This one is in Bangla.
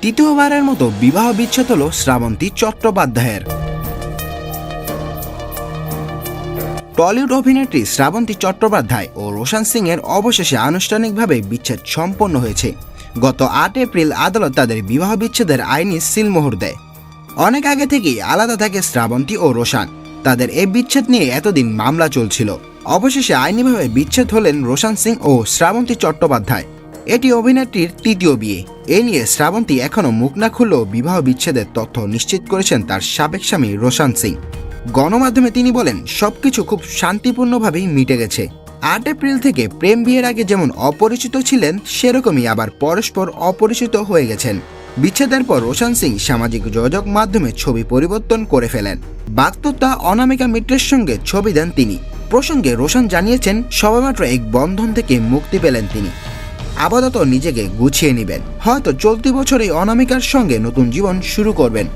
তৃতীয়বারের মতো বিবাহ বিচ্ছেদ হল শ্রাবন্তী চট্টোপাধ্যায়ের। টলিউড অভিনেত্রী শ্রাবন্তী চট্টোপাধ্যায় ও রোশন সিং এর অবশেষে আনুষ্ঠানিকভাবে বিচ্ছেদ সম্পন্ন হয়েছে। গত ৮ এপ্রিল আদালত তাদের বিবাহ বিচ্ছেদের আইনি সিলমোহর দেয়। অনেক আগে থেকেই আলাদা থাকে শ্রাবন্তী ও রোশন। তাদের এই বিচ্ছেদ নিয়ে এতদিন মামলা চলছিল। অবশেষে আইনিভাবে বিচ্ছেদ হলেন রোশন সিং ও শ্রাবন্তী চট্টোপাধ্যায়। এটি অভিনেত্রীর তৃতীয় বিয়ে। এ নিয়ে শ্রাবন্তী এখনও মুখ না খুললেও বিবাহ বিচ্ছেদের তথ্য নিশ্চিত করেছেন তার সাবেক স্বামী রোশন সিং। গণমাধ্যমে তিনি বলেন, সবকিছু খুব শান্তিপূর্ণভাবেই মিটে গেছে। ৮ এপ্রিল থেকে প্রেম বিয়ের আগে যেমন অপরিচিত ছিলেন, সেরকমই আবার পরস্পর অপরিচিত হয়ে গেছেন। বিচ্ছেদের পর রোশন সিং সামাজিক যোগাযোগ মাধ্যমে ছবি পরিবর্তন করে ফেলেন। বাগদত্তা অনামিকা মিত্রের সঙ্গে ছবি দেন তিনি। প্রসঙ্গে রোশন জানিয়েছেন, সবেমাত্র এক বন্ধন থেকে মুক্তি পেলেন তিনি। আপাতত নিজেকে গুছিয়ে নেবেন, হয়তো চলতি বছরেই অনামিকার সঙ্গে নতুন জীবন শুরু করবেন।